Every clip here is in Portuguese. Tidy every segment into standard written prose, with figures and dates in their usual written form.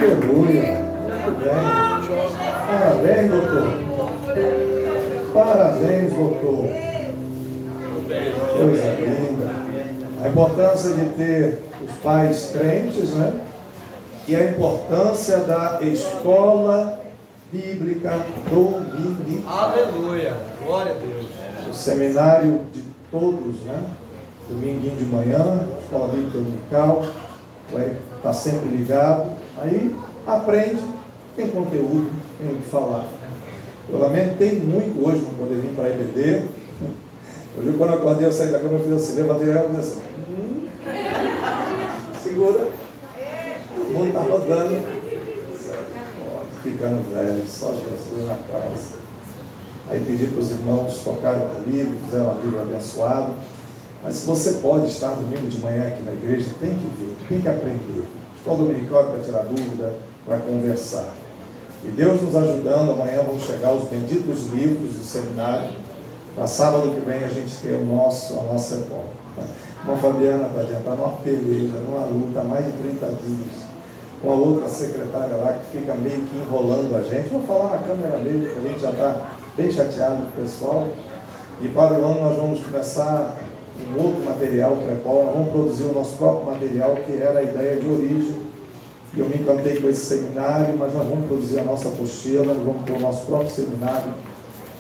Aleluia. Muito bem. Parabéns, doutor. Parabéns, doutor. Coisa linda. A importância de ter os pais crentes, né? E a importância da escola bíblica dominical. Aleluia. Glória a Deus. O seminário de todos, né? Dominguinho de manhã, escola bíblica dominical. Vai estar sempre ligado. Aí aprende, tem conteúdo, tem o que falar. Eu lamentei muito hoje não poder vir para a EBD. Hoje, quando eu acordei, eu saí da cama, eu fiz assim, levantei ela e disse assim, segura. O mundo está rodando. Ficando velho, só Jesus na casa. Aí pedi para os irmãos tocarem o livro, fizeram um livro abençoado. Mas se você pode estar domingo de manhã aqui na igreja, tem que ver, tem que aprender. Escola dominical para tirar dúvida, para conversar. E Deus nos ajudando, amanhã vão chegar os benditos livros do seminário. Para sábado que vem a gente tem a nossa época. Uma Fabiana para adiantar numa peleja, numa luta, há mais de 30 dias. Uma outra secretária lá que fica meio que enrolando a gente. Vou falar na câmera mesmo, que a gente já está bem chateado com o pessoal. E para o ano nós vamos começar um outro material pré-pol, nós vamos produzir o nosso próprio material, que era a ideia de origem. E eu me encantei com esse seminário, mas nós vamos produzir a nossa apostila, nós vamos ter o nosso próprio seminário.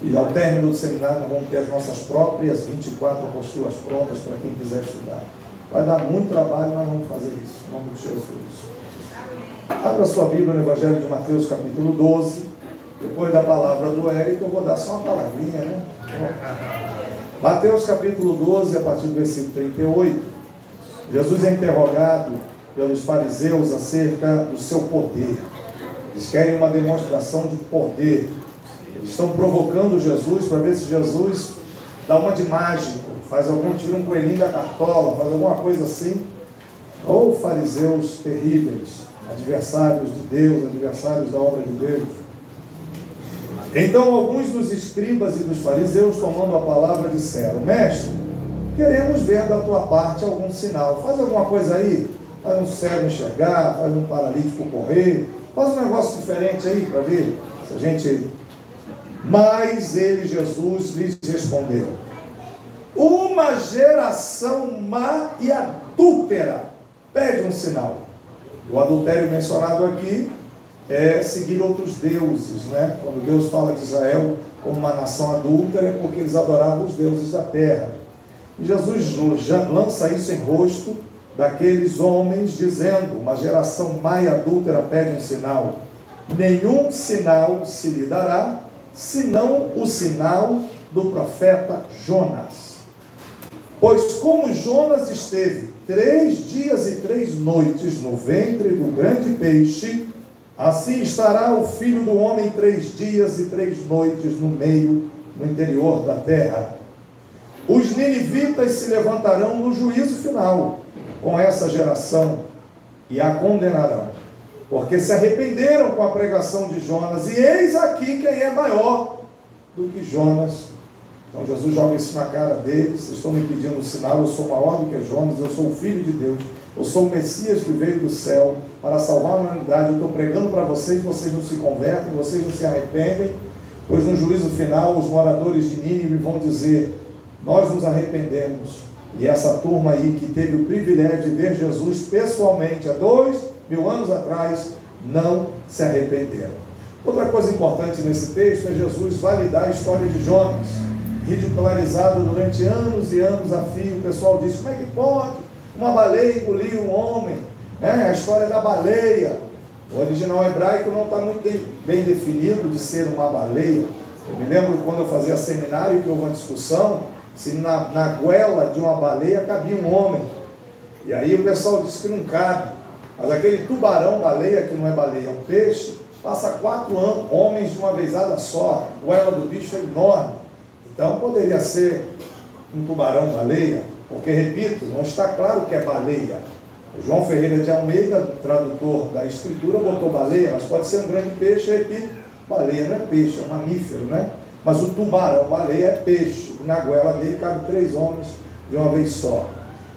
E ao término do seminário nós vamos ter as nossas próprias 24 apostilas prontas para quem quiser estudar. Vai dar muito trabalho, mas vamos fazer isso, em nome de Jesus. Abra sua Bíblia no Evangelho de Mateus, capítulo 12. Depois da palavra do Érico, eu vou dar só uma palavrinha, né? Mateus, capítulo 12, a partir do versículo 38. Jesus é interrogado pelos fariseus acerca do seu poder. Eles querem uma demonstração de poder. Eles estão provocando Jesus para ver se Jesus dá uma de mágico, tira um coelhinho da cartola, faz alguma coisa assim. Ou fariseus terríveis, adversários de Deus, adversários da obra de Deus. Então alguns dos escribas e dos fariseus, tomando a palavra, disseram: Mestre, queremos ver da tua parte algum sinal. Faz alguma coisa aí, faz um cego enxergar, faz um paralítico correr, faz um negócio diferente aí para ver se a gente... Mas ele, Jesus, lhes respondeu: uma geração má e adúltera pede um sinal. O adultério mencionado aqui é seguir outros deuses, né? Quando Deus fala de Israel como uma nação adúltera, é porque eles adoravam os deuses da terra. E Jesus já lança isso em rosto daqueles homens, dizendo: uma geração má e adúltera pede um sinal. Nenhum sinal se lhe dará, senão o sinal do profeta Jonas. Pois como Jonas esteve 3 dias e 3 noites no ventre do grande peixe, assim estará o Filho do Homem 3 dias e 3 noites no interior da terra. Os ninivitas se levantarão no juízo final com essa geração e a condenarão, porque se arrependeram com a pregação de Jonas, e eis aqui quem é maior do que Jonas. Então Jesus joga isso na cara deles: vocês estão me pedindo um sinal, eu sou maior do que Jonas, eu sou o Filho de Deus, eu sou o Messias que veio do céu para salvar a humanidade. Eu estou pregando para vocês, vocês não se convertem, vocês não se arrependem, pois no juízo final os moradores de Nínive vão dizer: nós nos arrependemos. E essa turma aí que teve o privilégio de ver Jesus pessoalmente há 2000 anos atrás, não se arrependeram. Outra coisa importante nesse texto é Jesus validar a história de Jonas, ridicularizado durante anos e anos a fio. O pessoal diz: como é que pode uma baleia engolir um homem? A história da baleia, o original hebraico não está muito bem definido de ser uma baleia. Eu me lembro quando eu fazia seminário que houve uma discussão se na goela de uma baleia cabia um homem. E aí o pessoal disse que não cabe. Mas aquele tubarão-baleia, que não é baleia, é um peixe, passa 4 homens de uma vezada só. A goela do bicho é enorme. Então poderia ser um tubarão-baleia, porque, repito, não está claro que é baleia. O João Ferreira de Almeida, tradutor da escritura, botou baleia, mas pode ser um grande peixe. Repito, baleia não é peixe, é um mamífero, né? Mas o tubarão-baleia é peixe. Na goela dele cabe 3 homens de uma vez só.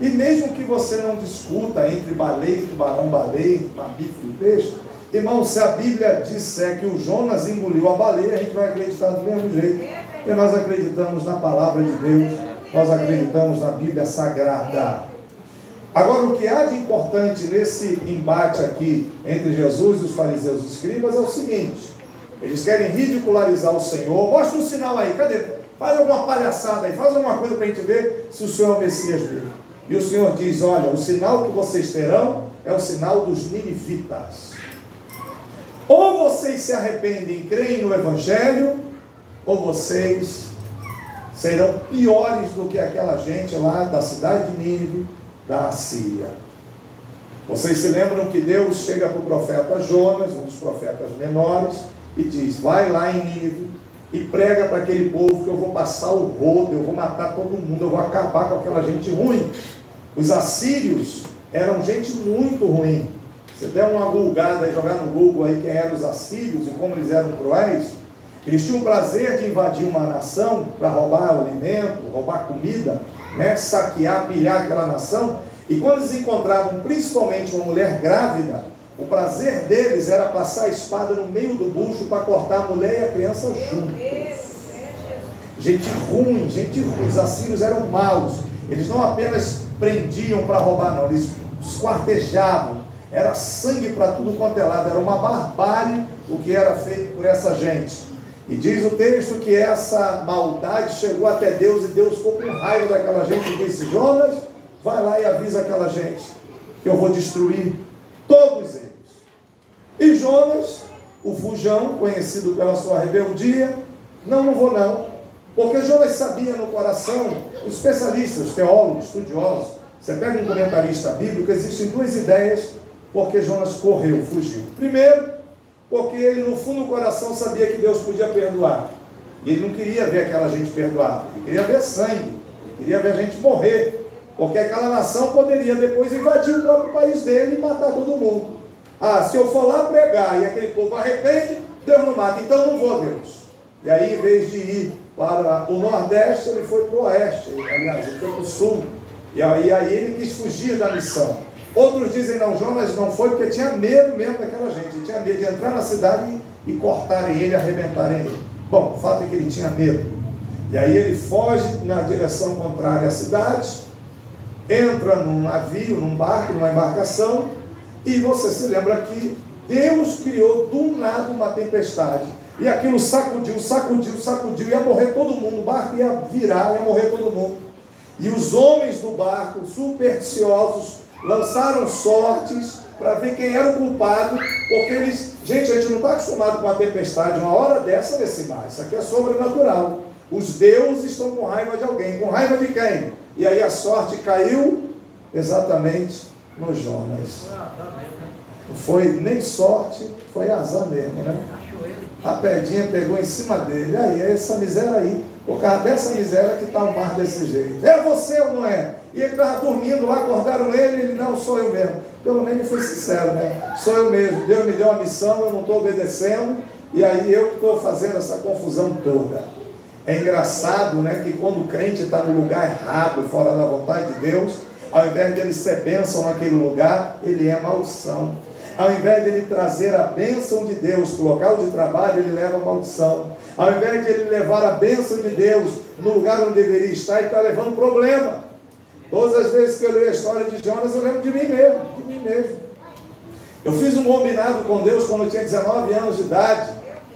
E mesmo que você não discuta entre baleia e tubarão-baleia, mamífero e peixe, Irmão, se a Bíblia disser que o Jonas engoliu a baleia, a gente vai acreditar do mesmo jeito. Porque nós acreditamos na palavra de Deus, nós acreditamos na Bíblia Sagrada. Agora, o que há de importante nesse embate aqui entre Jesus e os fariseus e os escribas é o seguinte: eles querem ridicularizar o Senhor. Mostra um sinal aí, cadê? Faz alguma palhaçada aí, faz alguma coisa para a gente ver se o Senhor é o Messias dele. E o Senhor diz: olha, o sinal que vocês terão é o sinal dos ninivitas. Ou vocês se arrependem e creem no Evangelho, ou vocês serão piores do que aquela gente lá da cidade de Nínive, da Assíria. Vocês se lembram que Deus chega para o profeta Jonas, um dos profetas menores, e diz: vai lá em Nínive e prega para aquele povo que eu vou passar o rodo, eu vou matar todo mundo, eu vou acabar com aquela gente ruim. Os assírios eram gente muito ruim. Você der uma googada e jogar no Google aí quem eram os assírios e como eles eram cruéis. Eles tinham o prazer de invadir uma nação para roubar o alimento, roubar comida, né? Saquear, pilhar aquela nação. E quando eles encontravam principalmente uma mulher grávida, o prazer deles era passar a espada no meio do bucho para cortar a mulher e a criança juntos. Gente ruim, gente ruim. Os assírios eram maus. Eles não apenas prendiam para roubar, não. Eles esquartejavam. Era sangue para tudo quanto é lado. Era uma barbárie o que era feito por essa gente. E diz o texto que essa maldade chegou até Deus, e Deus ficou com raiva daquela gente e disse: Jonas, vai lá e avisa aquela gente que eu vou destruir todos eles. E Jonas, o fujão, conhecido pela sua rebeldia, não vou não. Porque Jonas sabia no coração, os especialistas, teólogos, estudiosos, você pega um comentarista bíblico, existem duas ideias porque Jonas correu, fugiu. Primeiro, porque ele no fundo do coração sabia que Deus podia perdoar. E ele não queria ver aquela gente perdoada, ele queria ver sangue, ele queria ver a gente morrer. Porque aquela nação poderia depois invadir o próprio país dele e matar todo mundo. Ah, se eu for lá pregar e aquele povo arrepende, Deus não mata, então não vou, Deus. E aí, em vez de ir para o Nordeste, ele foi para o Oeste, aliás, ele foi para o Sul. E aí ele quis fugir da missão. Outros dizem: não, Jonas não foi porque tinha medo mesmo daquela gente. Ele tinha medo de entrar na cidade e cortarem ele, arrebentarem ele. Bom, o fato é que ele tinha medo. E aí ele foge na direção contrária à cidade, entra num navio, num barco, numa embarcação, e você se lembra que Deus criou do nada uma tempestade. E aquilo sacudiu, ia morrer todo mundo, o barco ia virar, ia morrer todo mundo. E os homens do barco, supersticiosos, lançaram sortes para ver quem era o culpado, porque eles, gente, a gente não está acostumado com a tempestade, uma hora dessa nesse mar, isso aqui é sobrenatural. Os deuses estão com raiva de alguém, com raiva de quem? E aí a sorte caiu exatamente no Jonas. Não foi nem sorte, foi azar mesmo, né? A pedrinha pegou em cima dele. Aí, é essa miséria aí. Por causa dessa miséria que está o mar desse jeito. É você ou não é? E ele estava dormindo lá, acordaram ele, não, sou eu mesmo. Pelo menos ele foi sincero, né? Sou eu mesmo. Deus me deu uma missão, eu não estou obedecendo. E aí eu estou fazendo essa confusão toda. É engraçado, né, que quando o crente está no lugar errado, fora da vontade de Deus, ao invés de ele ser bênção naquele lugar, ele é maldição. Ao invés de ele trazer a bênção de Deus para o local de trabalho, ele leva a maldição. Ao invés de ele levar a bênção de Deus no lugar onde deveria estar, ele está levando problema. Todas as vezes que eu leio a história de Jonas, eu lembro de mim mesmo. Eu fiz um combinado com Deus quando eu tinha 19 anos de idade.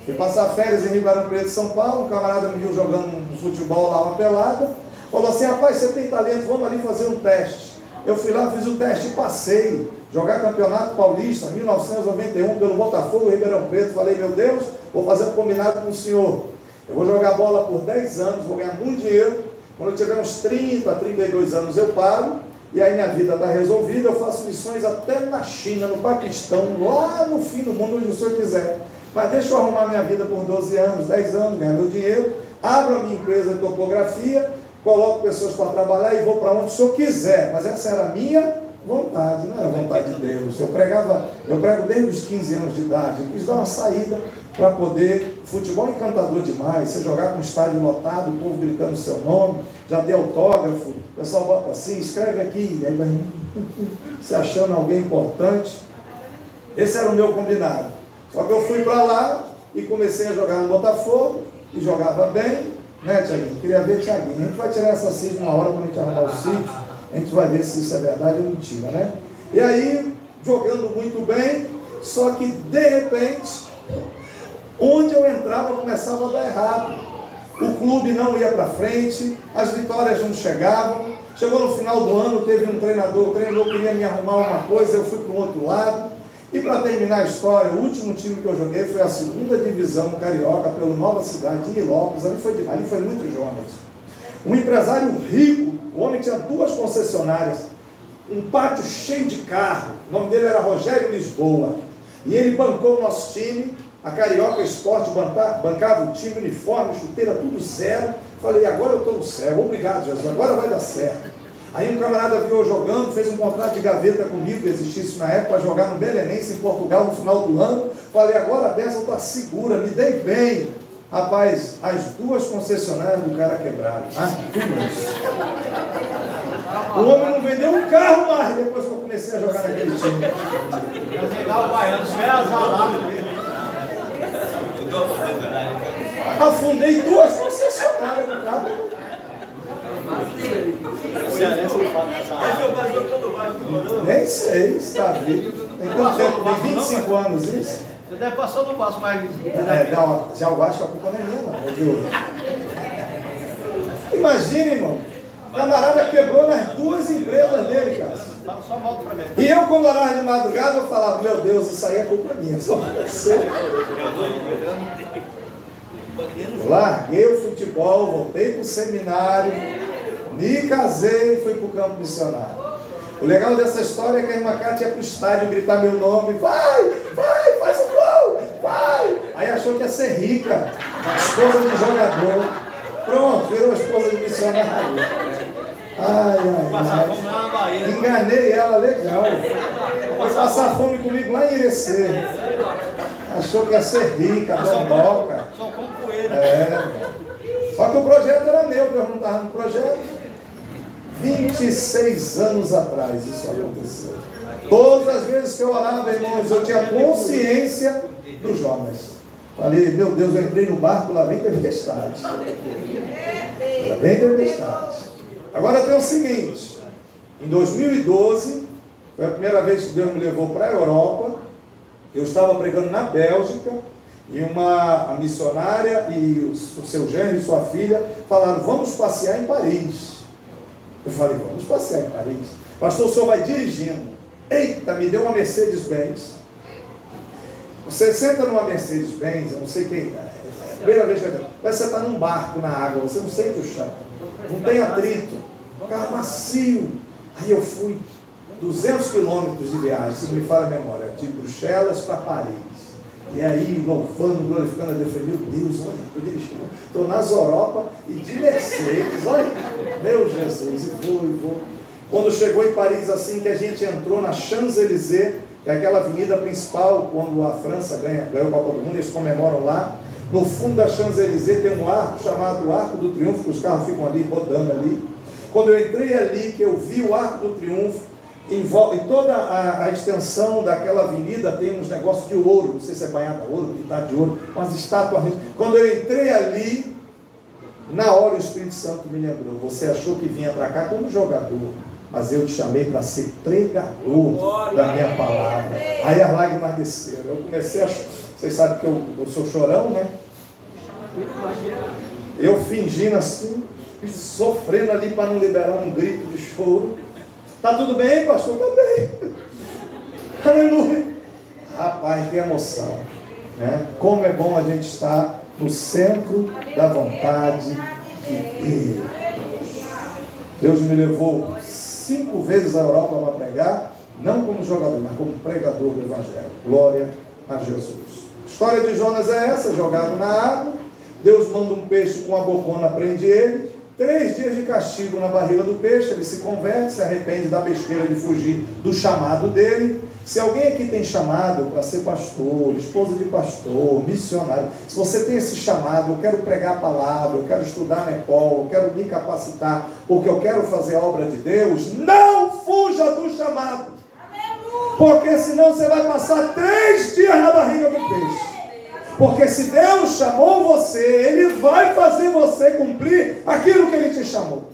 Fui passar férias em Ribeirão Preto, São Paulo. Um camarada me viu jogando um futebol lá, uma pelada. Falou assim: rapaz, você tem talento, vamos ali fazer um teste. Eu fui lá, fiz o teste e passei. Jogar Campeonato Paulista, 1991, pelo Botafogo, Ribeirão Preto. Falei: meu Deus, vou fazer um combinado com o senhor. Eu vou jogar bola por 10 anos, vou ganhar muito dinheiro. Quando eu tiver uns 30, 32 anos, eu paro. E aí minha vida está resolvida. Eu faço missões até na China, no Paquistão, lá no fim do mundo, onde o senhor quiser. Mas deixa eu arrumar minha vida por 12 anos, 10 anos, ganhar meu dinheiro. Abro a minha empresa de topografia, coloco pessoas para trabalhar e vou para onde o senhor quiser. Mas essa era a minha vontade, não era a vontade de Deus. Eu prego desde os 15 anos de idade. Eu quis dar uma saída para poder. Futebol é encantador demais. Você jogar com o estádio lotado, o povo gritando o seu nome, já dê autógrafo, o pessoal bota assim, escreve aqui, aí vai se achando alguém importante. Esse era o meu combinado. Só que eu fui para lá e comecei a jogar no Botafogo, e jogava bem, né, Tiaguinho? Queria ver, Tiaguinho. A gente vai tirar essa cisma uma hora quando a gente arrumar o sítio, a gente vai ver se isso é verdade ou mentira, né? E aí, jogando muito bem, só que de repente, onde eu entrava começava a dar errado. O clube não ia para frente, as vitórias não chegavam. Chegou no final do ano, teve um treinador, o treinador queria me arrumar uma coisa, eu fui para o outro lado. E para terminar a história, o último time que eu joguei foi a 2ª divisão carioca, pelo Nova Cidade, de Nilópolis. Ali foi muito jovens. Um empresário rico, o homem tinha 2 concessionárias, um pátio cheio de carro. O nome dele era Rogério Lisboa. E ele bancou o nosso time, a Carioca Esporte bancava o time, uniforme, chuteira, tudo zero. Falei, agora eu estou no céu, obrigado Jesus, agora vai dar certo. Aí um camarada viu eu jogando, fez um contrato de gaveta comigo, que existisse na época, para jogar no Belenense, em Portugal, no final do ano. Falei, agora a bênção está segura, me dei bem. Rapaz, as 2 concessionárias do cara quebraram. O homem não vendeu um carro mais depois que eu comecei a jogar naquele time. Afundei 2 concessionárias no carro. Nem sei, está vivo. Tem quanto tempo? Tem 25 anos isso? Você deve passar no passo mais. Não, já eu acho que a culpa não é minha, não, viu? Imagina, irmão. O camarada quebrou nas 2 empresas dele, cara. Só volta para mim. E eu, quando orava de madrugada, eu falava, meu Deus, isso aí é culpa minha. Só você. Larguei o futebol, voltei para o seminário, me casei e fui para o campo missionário. O legal dessa história é que a irmã Cátia ia para o estádio gritar meu nome, vai, faz o gol, vai. Aí achou que ia ser rica, esposa de jogador. Pronto, virou esposa de missionário. Ai. Enganei ela legal. Foi passar fome comigo lá em Irecê. Achou que ia ser rica, donoca. Só que o projeto era meu, eu não estava no projeto. 26 anos atrás isso aconteceu. Todas as vezes que eu orava, irmãos, eu tinha consciência dos jovens. Falei, meu Deus, eu entrei no barco, lá vem tempestade. Lá vem tempestade. Agora tem o seguinte, em 2012, foi a primeira vez que Deus me levou para a Europa. Eu estava pregando na Bélgica, e a missionária e o seu genro e sua filha falaram, vamos passear em Paris. Eu falei, vamos passear em Paris. Pastor, o senhor vai dirigindo. Eita, me deu uma Mercedes-Benz. Você senta numa Mercedes-Benz, eu não sei quem é. Primeira vez que você está num barco na água, você não sente o chão. Não tem atrito. Carro macio. Aí eu fui 200 quilômetros de viagem, se me fala a memória, de Bruxelas para Paris. E aí, louvando, glorificando a Deus, falei, meu Deus, olha, eu dirigi, estou nas Europa e de Mercedes, olha, meu Jesus, e vou. Quando chegou em Paris, assim que a gente entrou na Champs-Élysées, que é aquela avenida principal, quando a França ganhou a Copa do Mundo, eles comemoram lá. No fundo da Champs-Élysées tem um arco chamado Arco do Triunfo, que os carros ficam ali, rodando ali. Quando eu entrei ali, que eu vi o Arco do Triunfo, em toda a extensão daquela avenida tem uns negócios de ouro, não sei se é banhada a ouro, pintado de ouro, umas estátuas. Quando eu entrei ali, na hora o Espírito Santo me lembrou, você achou que vinha para cá como jogador, mas eu te chamei para ser pregador da minha palavra. Aí as lágrimas desceram. Eu comecei a... Vocês sabem que eu sou chorão, né? Eu fingindo assim, sofrendo ali para não liberar um grito de choro. Tá tudo bem, pastor? Tá bem. Aleluia. Rapaz, que emoção. Né? Como é bom a gente estar no centro da vontade de Deus. Deus me levou 5 vezes à Europa para pregar, não como jogador, mas como pregador do Evangelho. Glória a Jesus. A história de Jonas é essa, jogado na água. Deus manda um peixe com a bocona, prende ele. 3 dias de castigo na barriga do peixe, ele se converte, se arrepende da besteira de fugir do chamado dele. Se alguém aqui tem chamado para ser pastor, esposa de pastor, missionário, se você tem esse chamado, eu quero pregar a palavra, eu quero estudar na EPOL, eu quero me capacitar, porque eu quero fazer a obra de Deus, não fuja do chamado. Porque senão você vai passar 3 dias na barriga do peixe. Porque se Deus chamou você, Ele vai fazer você cumprir aquilo que Ele te chamou.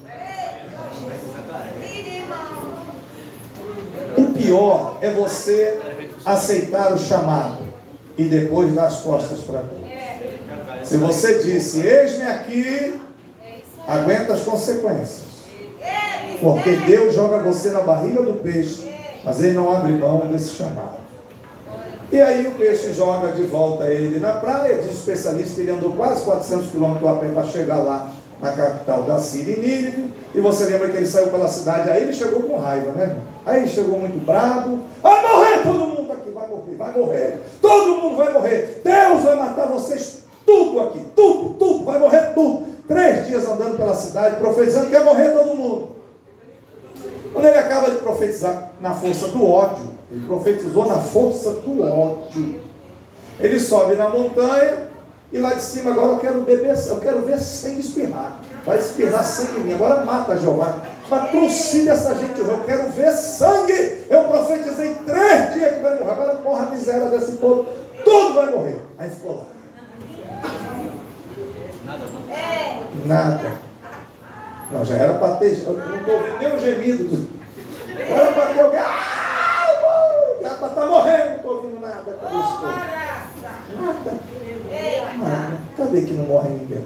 O pior é você aceitar o chamado e depois dar as costas para Deus. Se você disse, eis-me aqui, aguenta as consequências. Porque Deus joga você na barriga do peixe, mas Ele não abre mão desse chamado. E aí o peixe joga de volta ele na praia. Diz o especialista que ele andou quase 400 quilômetros a pé para chegar lá na capital da Síria, em Nínive. E você lembra que ele saiu pela cidade, aí ele chegou com raiva, né? Aí ele chegou muito bravo. Vai morrer todo mundo aqui, vai morrer. Todo mundo vai morrer. Deus vai matar vocês tudo aqui, tudo, vai morrer tudo. 3 dias andando pela cidade, profetizando que ia morrer todo mundo. Quando ele acaba de profetizar na força do ódio, ele profetizou na força do ódio. Ele sobe na montanha e lá de cima, agora eu quero beber, eu quero ver sangue espirrar. Vai espirrar sangue em mim, agora mata Jeová. Patrocine essa gente, eu quero ver sangue. Eu profetizei 3 dias que vai morrer, agora morra a miséria desse povo, tudo vai morrer. Aí ficou lá. Nada. Não, já era para ter, eu não estou ouvindo nem o gemido. Era para ter alguém. Já está morrendo, não estou ouvindo nada. Nada. Cadê que não morre ninguém?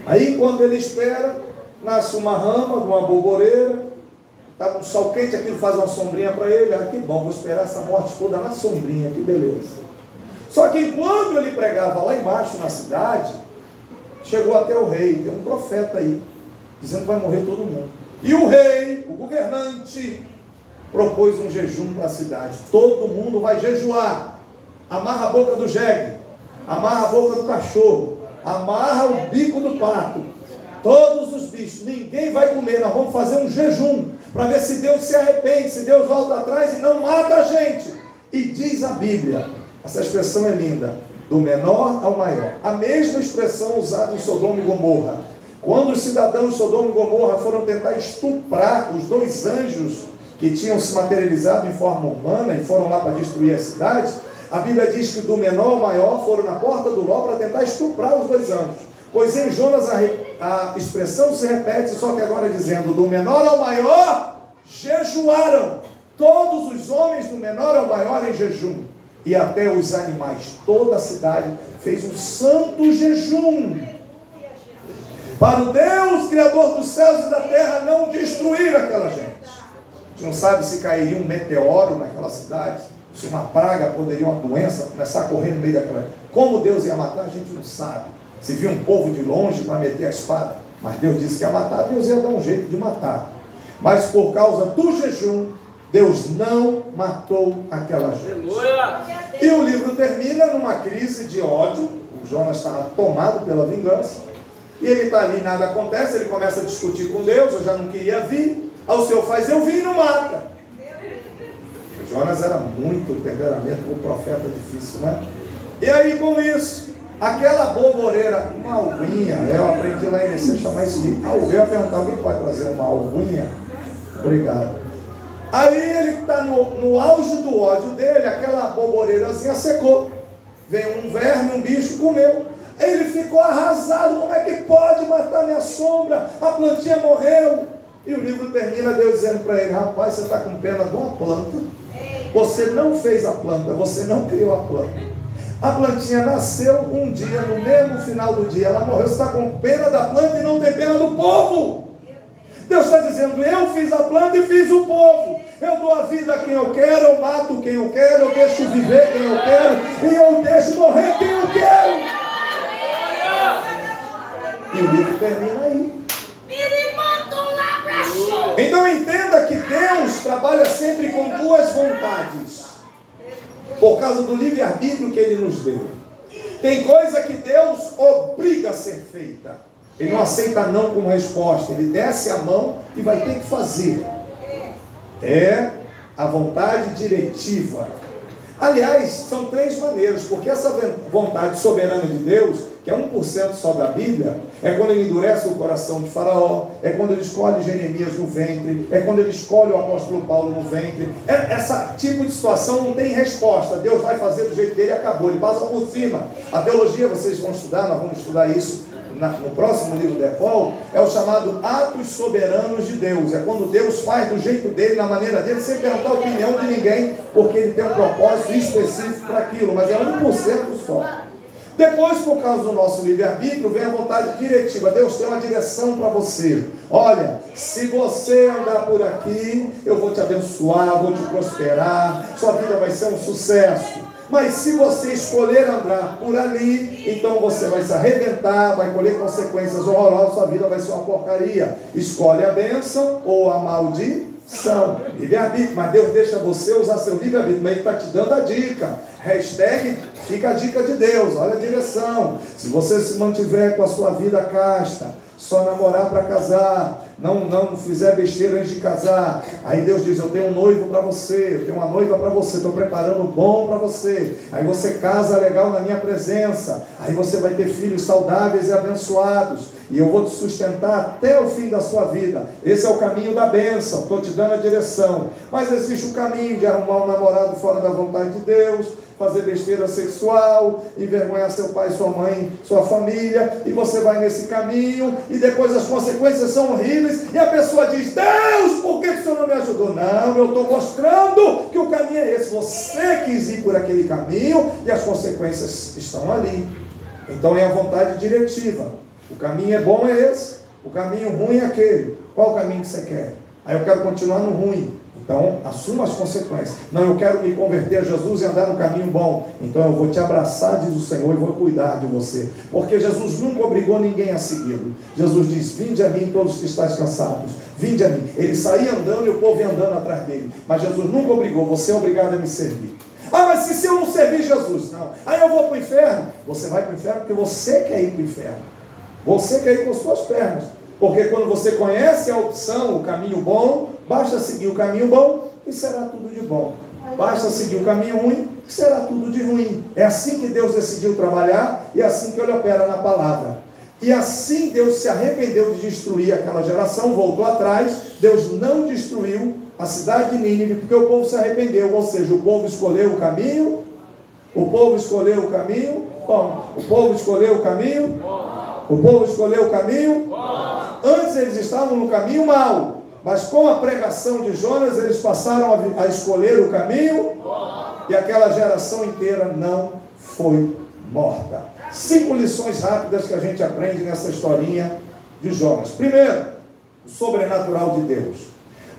Aí quando ele espera, nasce uma rama de uma boboreira, está um sol quente, aquilo faz uma sombrinha para ele. Ah, que bom, vou esperar essa morte toda na sombrinha, que beleza. Só que enquanto ele pregava lá embaixo na cidade, chegou até o rei, tem um profeta aí, dizendo que vai morrer todo mundo. E o rei, o governante, propôs um jejum para a cidade. Todo mundo vai jejuar. Amarra a boca do jegue, amarra a boca do cachorro, amarra o bico do pato, todos os bichos, ninguém vai comer. Nós vamos fazer um jejum, para ver se Deus se arrepende, se Deus volta atrás e não mata a gente. E diz a Bíblia, essa expressão é linda, do menor ao maior. A mesma expressão usada em Sodoma e Gomorra. Quando os cidadãos de Sodoma e Gomorra foram tentar estuprar os 2 anjos que tinham se materializado em forma humana e foram lá para destruir a cidade, a Bíblia diz que do menor ao maior foram na porta do Ló para tentar estuprar os 2 anjos. Pois em Jonas a expressão se repete, só que agora dizendo, do menor ao maior jejuaram. Todos os homens do menor ao maior em jejum. E até os animais, toda a cidade fez um santo jejum para o Deus, Criador dos céus e da terra, não destruir aquela gente. A gente não sabe se cairia um meteoro naquela cidade, se uma praga poderia, uma doença, começar a correr no meio daquela. Como Deus ia matar, a gente não sabe. Se viu um povo de longe para meter a espada, mas Deus disse que ia matar, Deus ia dar um jeito de matar. Mas por causa do jejum, Deus não matou aquela gente. E o livro termina numa crise de ódio. O Jonas estava tomado pela vingança. E ele está ali, nada acontece. Ele começa a discutir com Deus. Eu já não queria vir. Aí o Senhor faz, eu vim e não mata. O Jonas era muito temperamento, um profeta difícil, né? E aí com isso, aquela boboreira, uma alguinha, eu aprendi lá em INC chamar isso de alguém. Eu ia perguntar, alguém pode trazer uma alguinha? Obrigado. Aí ele está no auge do ódio dele, aquela boboreirazinha secou. Veio um verme, um bicho, comeu. Ele ficou arrasado, como é que pode matar minha sombra? A plantinha morreu. E o livro termina Deus dizendo para ele, rapaz, você está com pena de uma planta. Você não fez a planta, você não criou a planta. A plantinha nasceu um dia, no mesmo final do dia, ela morreu. Você está com pena da planta e não tem pena do povo. Deus está dizendo, eu fiz a planta e fiz o povo. Eu dou a vida a quem eu quero, eu mato quem eu quero, eu deixo viver quem eu quero, e eu deixo morrer quem eu quero. E o livro termina aí. Então entenda que Deus trabalha sempre com 2 vontades. Por causa do livre-arbítrio que Ele nos deu. Tem coisa que Deus obriga a ser feita. Ele não aceita não como resposta. Ele desce a mão e vai ter que fazer. É a vontade diretiva. Aliás, são 3 maneiras, porque essa vontade soberana de Deus, que é 1% só da Bíblia, é quando ele endurece o coração de Faraó, é quando ele escolhe Jeremias no ventre, é quando ele escolhe o apóstolo Paulo no ventre. Esse tipo de situação não tem resposta. Deus vai fazer do jeito dele e acabou, ele passa por cima. A teologia, vocês vão estudar, nós vamos estudar isso no próximo livro de Paul, é o chamado atos soberanos de Deus. É quando Deus faz do jeito dele, na maneira dele, sem perguntar a opinião de ninguém, porque ele tem um propósito específico para aquilo, mas é 1% só. Depois, por causa do nosso livre-arbítrio, vem a vontade diretiva. Deus tem uma direção para você. Olha, se você andar por aqui, eu vou te abençoar, vou te prosperar, sua vida vai ser um sucesso. Mas se você escolher andar por ali, então você vai se arrebentar, vai colher consequências horrorosas, sua vida vai ser uma porcaria. Escolhe a bênção ou a maldição. Livre-arbítrio, mas Deus deixa você usar seu livre-arbítrio, mas Ele está te dando a dica. Hashtag, fica a dica de Deus, olha a direção. Se você se mantiver com a sua vida casta, só namorar para casar, não fizer besteira antes de casar, aí Deus diz, eu tenho um noivo para você, eu tenho uma noiva para você, estou preparando um bom para você, aí você casa legal na minha presença, aí você vai ter filhos saudáveis e abençoados, e eu vou te sustentar até o fim da sua vida. Esse é o caminho da bênção, estou te dando a direção. Mas existe o caminho de arrumar um namorado fora da vontade de Deus, fazer besteira sexual, envergonhar seu pai, sua mãe, sua família, e você vai nesse caminho, e depois as consequências são horríveis, e a pessoa diz, Deus, por que o Senhor não me ajudou? Não, eu estou mostrando que o caminho é esse, você quis ir por aquele caminho, e as consequências estão ali. Então é a vontade diretiva. O caminho é bom é esse, o caminho ruim é aquele. Qual o caminho que você quer? Aí eu quero continuar no ruim. Então, assuma as consequências. Não, eu quero me converter a Jesus e andar no caminho bom. Então, eu vou te abraçar, diz o Senhor, e vou cuidar de você. Porque Jesus nunca obrigou ninguém a segui-lo. Jesus diz, vinde a mim todos que estáis cansados. Vinde a mim. Ele saía andando e o povo ia andando atrás dele. Mas Jesus nunca obrigou, você é obrigado a me servir. Ah, mas se eu não servir Jesus? Não. Aí eu vou para o inferno. Você vai para o inferno porque você quer ir para o inferno. Você quer ir com as suas pernas. Porque quando você conhece a opção, o caminho bom, basta seguir o caminho bom e será tudo de bom. Basta seguir o caminho ruim e será tudo de ruim. É assim que Deus decidiu trabalhar e é assim que Ele opera na palavra. E assim Deus se arrependeu de destruir aquela geração, voltou atrás. Deus não destruiu a cidade de Nínive porque o povo se arrependeu. Ou seja, o povo escolheu o caminho. O povo escolheu o caminho bom. O povo escolheu o caminho bom. O povo escolheu o caminho bom. Antes eles estavam no caminho mau, mas com a pregação de Jonas eles passaram a escolher o caminho e aquela geração inteira não foi morta. 5 lições rápidas que a gente aprende nessa historinha de Jonas. Primeiro, o sobrenatural de Deus.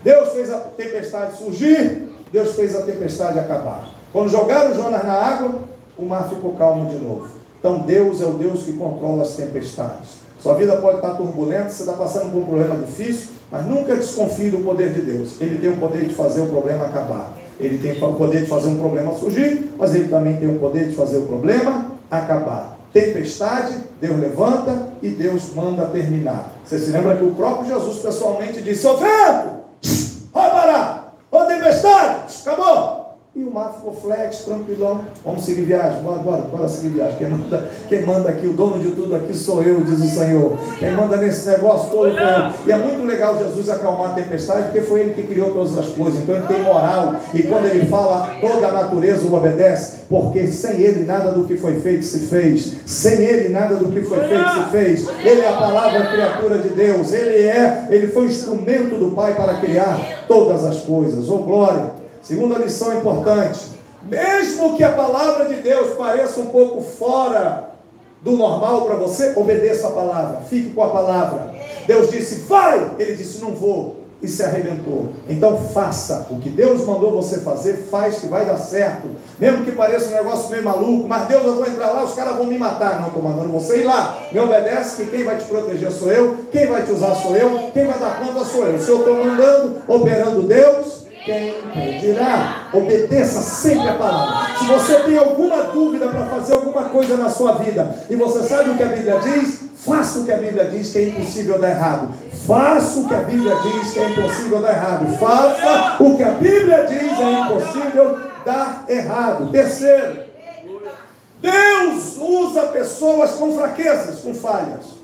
Deus fez a tempestade surgir, Deus fez a tempestade acabar. Quando jogaram Jonas na água, o mar ficou calmo de novo. Então Deus é o Deus que controla as tempestades. Sua vida pode estar turbulenta, você está passando por um problema difícil, mas nunca desconfie do poder de Deus. Ele tem o poder de fazer o problema acabar. Ele tem o poder de fazer um problema surgir, mas ele também tem o poder de fazer o problema acabar. Tempestade, Deus levanta e Deus manda terminar. Você se lembra que o próprio Jesus pessoalmente disse, ô vento, vai parar, ô tempestade, acabou. E o mar ficou flex, tranquilão. Vamos seguir viagem, bora seguir viagem. Quem manda aqui, o dono de tudo aqui sou eu, diz o Senhor. Quem manda nesse negócio todo foi eu. E é muito legal Jesus acalmar a tempestade, porque foi Ele que criou todas as coisas. Então Ele tem moral. E quando Ele fala, toda a natureza o obedece. Porque sem Ele nada do que foi feito se fez. Sem Ele nada do que foi feito se fez. Ele é a palavra criatura de Deus. Ele foi o instrumento do Pai para criar todas as coisas. Oh glória! Segunda lição importante, mesmo que a palavra de Deus pareça um pouco fora do normal para você, obedeça a palavra, fique com a palavra. Deus disse, vai! Ele disse, não vou, e se arrebentou. Então faça o que Deus mandou você fazer, faz que vai dar certo. Mesmo que pareça um negócio meio maluco, mas Deus, eu vou entrar lá, os caras vão me matar. Não, estou mandando você ir lá, me obedece, que quem vai te proteger sou eu, quem vai te usar sou eu, quem vai dar conta sou eu. Se eu estou mandando, operando Deus, quem pedirá? Obedeça sempre a palavra. Se você tem alguma dúvida para fazer alguma coisa na sua vida, e você sabe o que a Bíblia diz, faça o que a Bíblia diz que é impossível dar errado. Faça o que a Bíblia diz que é impossível dar errado. Faça o que a Bíblia diz é impossível dar errado. Terceiro, Deus usa pessoas com fraquezas, com falhas.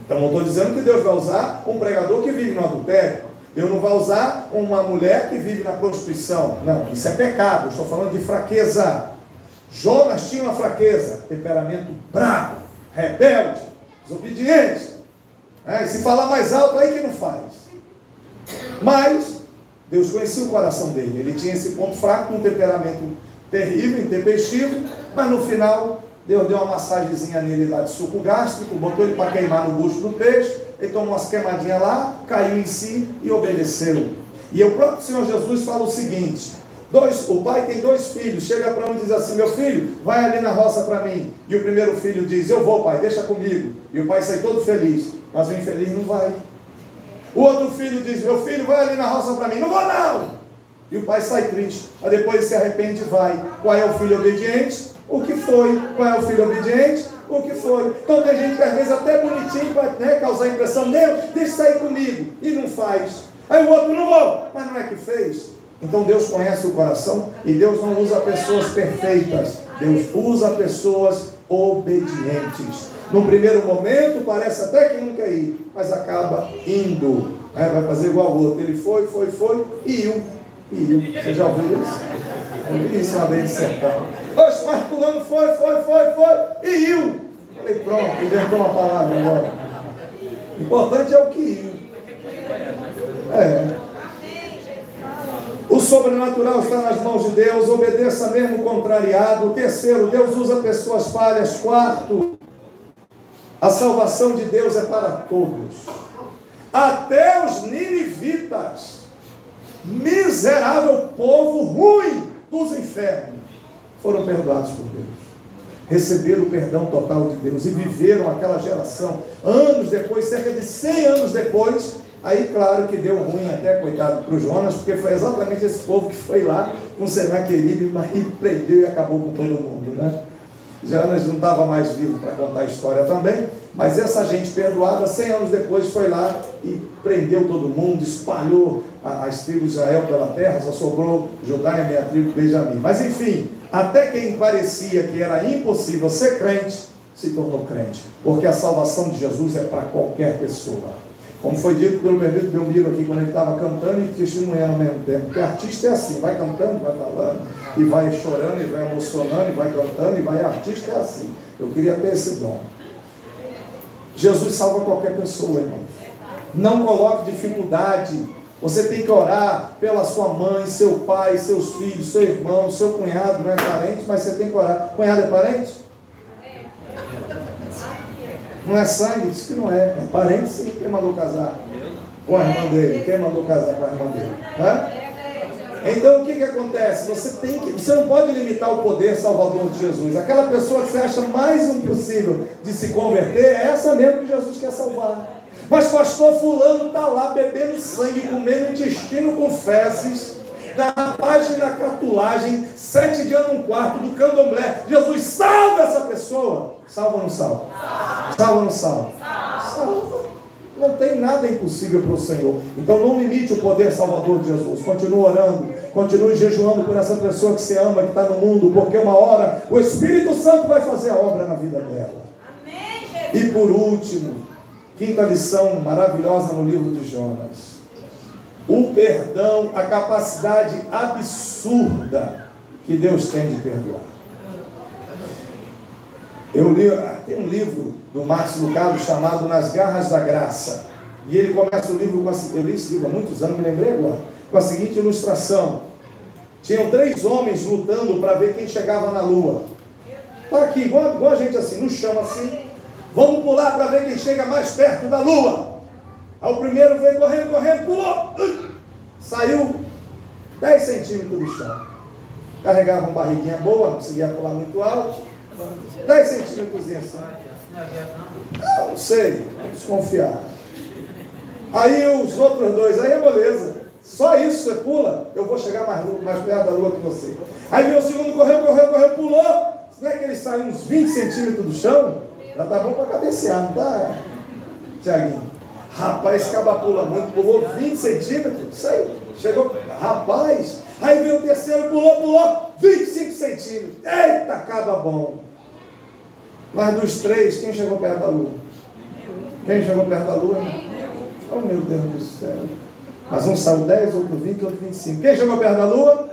Então não estou dizendo que Deus vai usar um pregador que vive no adultério. Deus não vai usar uma mulher que vive na prostituição. Não, isso é pecado. Estou falando de fraqueza. Jonas tinha uma fraqueza, temperamento bravo, rebelde, desobediente. E se falar mais alto, aí que não faz. Mas Deus conhecia o coração dele. Ele tinha esse ponto fraco, um temperamento terrível, intempestivo, mas no final Deus deu uma massagenzinha nele lá de suco gástrico, botou ele para queimar no bucho do peixe, ele tomou umas queimadinhas lá, caiu em si e obedeceu. E o próprio Senhor Jesus fala o seguinte: o pai tem 2 filhos, chega para um e diz assim: meu filho, vai ali na roça para mim. E o primeiro filho diz: eu vou, pai, deixa comigo. E o pai sai todo feliz, mas o infeliz não vai. O outro filho diz: meu filho, vai ali na roça para mim. Não vou não. E o pai sai triste, mas depois ele se arrepende e vai. Qual é o filho obediente? O que foi? Qual é o filho obediente? O que foi? Então tem gente que às vezes até bonitinho para causar impressão: Deus, deixa sair comigo, e não faz. Aí o outro: não vou, mas não é que fez. Então Deus conhece o coração e Deus não usa pessoas perfeitas, Deus usa pessoas obedientes. No primeiro momento parece até que não quer ir, mas acaba indo. Vai fazer igual o outro. Ele foi e iu. Você já ouviu isso? Eu vi isso uma vez de sertão. Oxe, mas fulano foi e iu. Falei: pronto, inventou uma palavra agora. O importante é o que iu. O sobrenatural está nas mãos de Deus. Obedeça mesmo contrariado. Terceiro, Deus usa pessoas falhas. Quarto, a salvação de Deus é para todos, até os ninivitas, miserável povo ruim dos infernos, foram perdoados por Deus, receberam o perdão total de Deus e viveram aquela geração. Anos depois, cerca de 100 anos depois, aí claro que deu ruim até, coitado, para o Jonas, porque foi exatamente esse povo que foi lá com Senaqueribe e prendeu e acabou com todo mundo, né? Jonas não estava mais vivo para contar a história também, mas essa gente perdoada, 100 anos depois, foi lá e prendeu todo mundo, espalhou as tribos de Israel pela terra, só sobrou Judá e a meia tribo de Benjamim. Mas enfim, até quem parecia que era impossível ser crente, se tornou crente, porque a salvação de Jesus é para qualquer pessoa. Como foi dito pelo meu amigo aqui, quando ele estava cantando e testemunhando ao mesmo tempo. Porque artista é assim, vai cantando, vai falando, e vai chorando, e vai emocionando, e vai cantando, e vai. Artista é assim. Eu queria ter esse dom. Jesus salva qualquer pessoa, irmão. Não coloque dificuldade. Você tem que orar pela sua mãe, seu pai, seus filhos, seu irmão, seu cunhado. Não é parente, mas você tem que orar. Cunhado é parente? Não é sangue? Diz que não é. É parente, sim. Quem mandou casar com a irmã dele? Quem mandou casar com a irmã dele? Então o que acontece? Você não pode limitar o poder salvador de Jesus. Aquela pessoa que você acha mais impossível de se converter, é essa mesmo que Jesus quer salvar. Mas pastor fulano está lá bebendo sangue, comendo intestino com fezes, da página catulagem, 7 dias num quarto do candomblé. Jesus salva essa pessoa. Salva ou não salva? Salva ou não salva? Salva. Não tem nada impossível para o Senhor. Então não limite o poder salvador de Jesus. Continue orando, continue jejuando por essa pessoa que você ama, que está no mundo, porque uma hora o Espírito Santo vai fazer a obra na vida dela. E por último, quinta lição maravilhosa no livro de Jonas: o perdão, a capacidade absurda que Deus tem de perdoar. Tem um livro do Marcos Lucado chamado Nas Garras da Graça. E ele começa o livro eu li esse livro há muitos anos, me lembrei agora, com a seguinte ilustração: tinham 3 homens lutando para ver quem chegava na lua. Está aqui, igual a gente assim, no chão assim. Vamos pular para ver quem chega mais perto da lua. Aí o primeiro veio correndo, pulou. Saiu 10 centímetros do chão. Carregava uma barriguinha boa, não conseguia pular muito alto. 10 centímetros assim. Não sei, desconfiar. Aí os outros 2, aí é beleza. Só isso você pula, eu vou chegar mais perto da lua que você. Aí veio o segundo, correu, pulou. Não é que ele saiu uns 20 centímetros do chão? Já tá bom para cabecear, não tá, Tiaguinho? Rapaz, esse caba pula muito, pulou 20 centímetros, isso aí, chegou, Rapaz, aí veio o terceiro, pulou 25 centímetros. Eita, acaba bom. Mas dos três, quem chegou perto da lua? Quem chegou perto da lua? Oh, meu Deus do céu. Mas um saiu 10, outro 20, outro 25. Quem chegou perto da lua?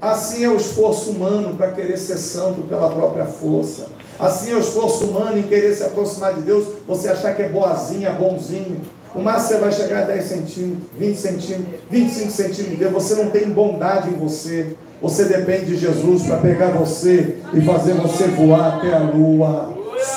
Assim é o esforço humano para querer ser santo pela própria força. Assim é o esforço humano em querer se aproximar de Deus, você achar que é boazinha, bonzinho. O máximo você vai chegar a 10 centímetros, 20 centímetros, 25 centímetros de Deus. Você não tem bondade em você. Você depende de Jesus para pegar você e fazer você voar até a lua.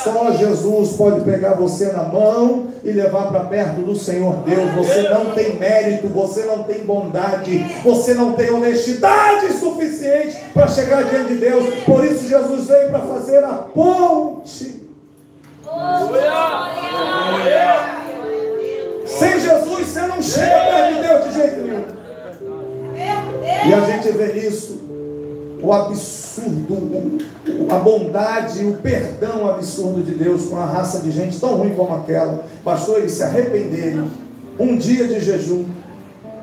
Só Jesus pode pegar você na mão e levar para perto do Senhor Deus. Você não tem mérito, você não tem bondade, você não tem honestidade suficiente para chegar diante de Deus. Por isso Jesus veio para fazer a ponte. Sem Jesus você não chega perto de Deus de jeito nenhum. E a gente vê isso, o absurdo, a bondade, o perdão absurdo de Deus com a raça de gente tão ruim como aquela. Bastou eles se arrependerem, um dia de jejum,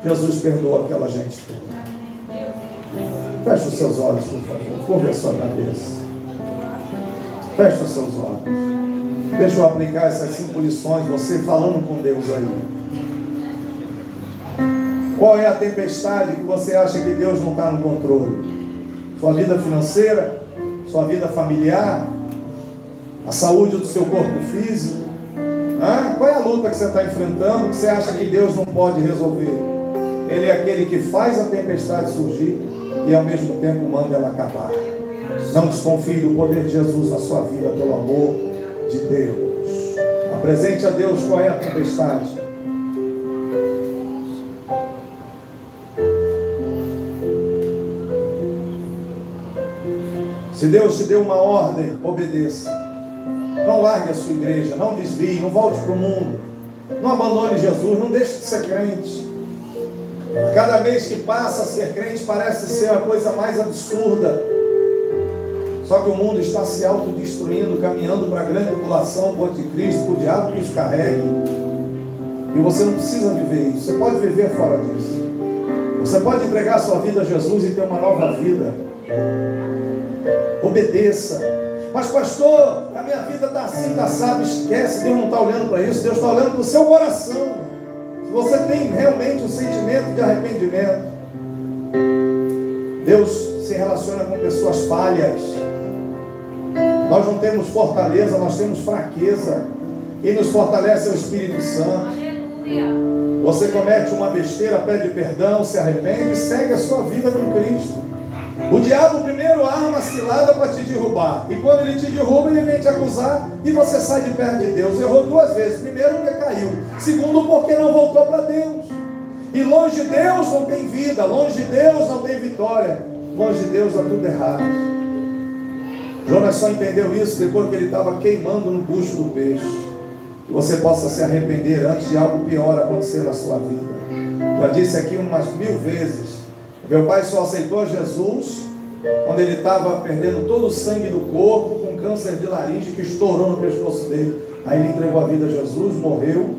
Jesus perdoa aquela gente toda. Feche os seus olhos, por favor, curva a sua cabeça. Feche os seus olhos. Deixa eu aplicar essas 5 lições, você falando com Deus aí. Qual é a tempestade que você acha que Deus não está no controle? Sua vida financeira? Sua vida familiar? A saúde do seu corpo físico? Qual é a luta que você está enfrentando que você acha que Deus não pode resolver? Ele é aquele que faz a tempestade surgir e ao mesmo tempo manda ela acabar. Não desconfie do poder de Jesus na sua vida, pelo amor de Deus. Apresente a Deus qual é a tempestade. Se Deus te deu uma ordem, obedeça. Não largue a sua igreja, não desvie, não volte para o mundo. Não abandone Jesus, não deixe de ser crente. Cada vez que passa a ser crente parece ser a coisa mais absurda. Só que o mundo está se autodestruindo, caminhando para a grande tribulação, para o anticristo, para o diabo que os carregue. E você não precisa viver isso, você pode viver fora disso. Você pode entregar a sua vida a Jesus e ter uma nova vida. Obedeça. Mas pastor, a minha vida está assim, está assado. Esquece, Deus não está olhando para isso, Deus está olhando para o seu coração. Se você tem realmente um sentimento de arrependimento, Deus se relaciona com pessoas falhas. Nós não temos fortaleza, nós temos fraqueza. Quem nos fortalece é o Espírito Santo. Você comete uma besteira, pede perdão, se arrepende e segue a sua vida com Cristo. O diabo primeiro arma a cilada para te derrubar. E quando ele te derruba, ele vem te acusar e você sai de perto de Deus. Errou 2 vezes. Primeiro porque caiu. Segundo porque não voltou para Deus. E longe de Deus não tem vida. Longe de Deus não tem vitória. Longe de Deus dá tudo errado. Jonas só entendeu isso depois que ele estava queimando no bucho do peixe. Que você possa se arrepender antes de algo pior acontecer na sua vida. Já disse aqui umas 1000 vezes. Meu pai só aceitou Jesus quando ele estava perdendo todo o sangue do corpo, com câncer de laringe que estourou no pescoço dele. Aí ele entregou a vida a Jesus, morreu.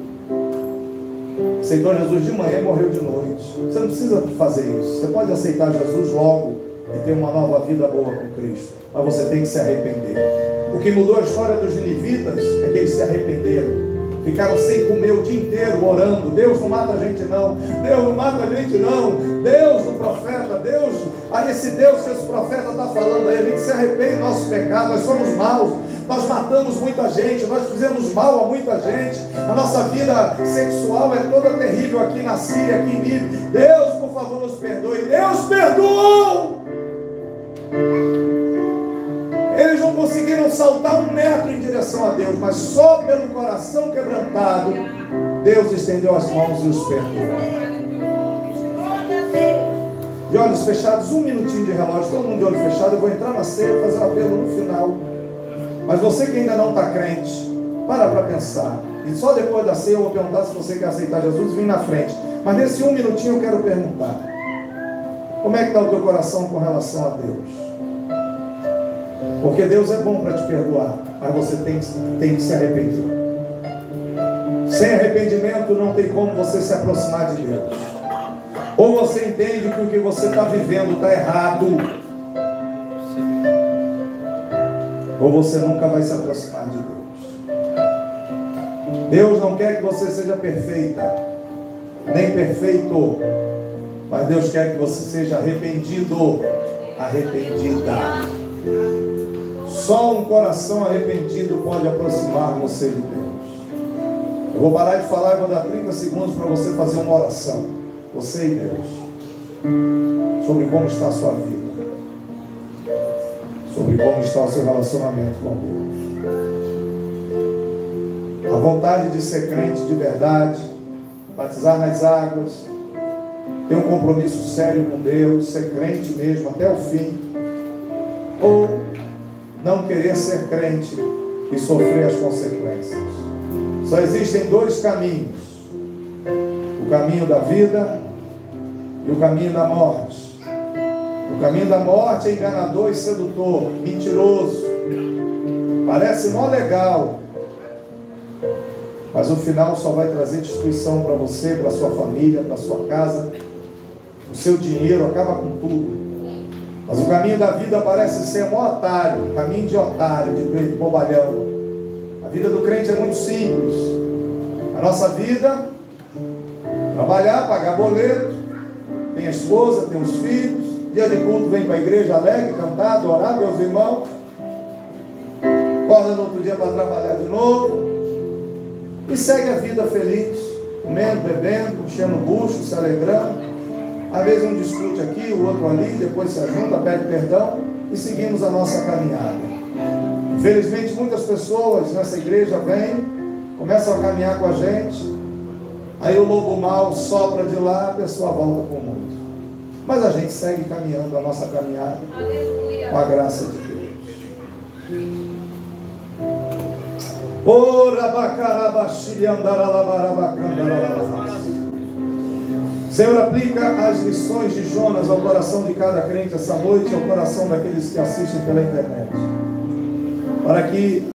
Aceitou Jesus de manhã e morreu de noite. Você não precisa fazer isso. Você pode aceitar Jesus logo e ter uma nova vida boa com Cristo. Mas você tem que se arrepender. O que mudou a história dos ninivitas é que eles se arrependeram. Ficaram sem comer o dia inteiro orando. Deus não mata a gente não. Deus não mata a gente não. Deus no profeta. Deus. Aí esse Deus que esse profeta está falando aí. A gente se arrepende do nosso pecado. Nós somos maus. Nós matamos muita gente. Nós fizemos mal a muita gente. A nossa vida sexual é toda terrível aqui na Síria, aqui em Líbia. Deus, por favor, nos perdoe. Deus perdoou. Eles não conseguiram saltar 1 metro em direção a Deus, mas só pelo coração quebrantado, Deus estendeu as mãos e os perdoou. De olhos fechados, 1 minutinho de relógio, todo mundo de olho fechado. Eu vou entrar na ceia e fazer um apelo no final. Mas você que ainda não está crente, para pensar. E só depois da ceia eu vou perguntar se você quer aceitar Jesus e vir na frente. Mas nesse 1 minutinho eu quero perguntar: como é que está o teu coração com relação a Deus? Porque Deus é bom para te perdoar, mas você tem que se arrepender. Sem arrependimento não tem como você se aproximar de Deus. Ou você entende que o que você está vivendo está errado, ou você nunca vai se aproximar de Deus. Deus não quer que você seja perfeita, nem perfeito, mas Deus quer que você seja arrependido, arrependida. Só um coração arrependido pode aproximar você de Deus. Eu vou parar de falar e vou dar 30 segundos para você fazer uma oração, você e Deus, sobre como está a sua vida, sobre como está o seu relacionamento com Deus. A vontade de ser crente de verdade, batizar nas águas, ter um compromisso sério com Deus, ser crente mesmo até o fim, ou não querer ser crente e sofrer as consequências. Só existem dois caminhos: o caminho da vida e o caminho da morte. O caminho da morte é enganador e sedutor, mentiroso, parece mó legal, mas o final só vai trazer destruição para você, para sua família, para sua casa. O seu dinheiro acaba com tudo. Mas o caminho da vida parece ser um otário, caminho de otário, de bobalhão. A vida do crente é muito simples. A nossa vida, trabalhar, pagar boleto, tem a esposa, tem os filhos, dia de culto vem para a igreja alegre, cantar, adorar meus irmãos, acorda no outro dia para trabalhar de novo, e segue a vida feliz, comendo, bebendo, enchendo o bucho, se alegrando. Às vezes um discute aqui, o outro ali, depois se ajunta, pede perdão e seguimos a nossa caminhada. Infelizmente muitas pessoas nessa igreja vêm, começam a caminhar com a gente, aí o lobo mau sopra de lá, a pessoa volta com muito. Mas a gente segue caminhando a nossa caminhada. Aleluia. Com a graça de Deus. Senhor, aplica as lições de Jonas ao coração de cada crente essa noite, ao coração daqueles que assistem pela internet, para que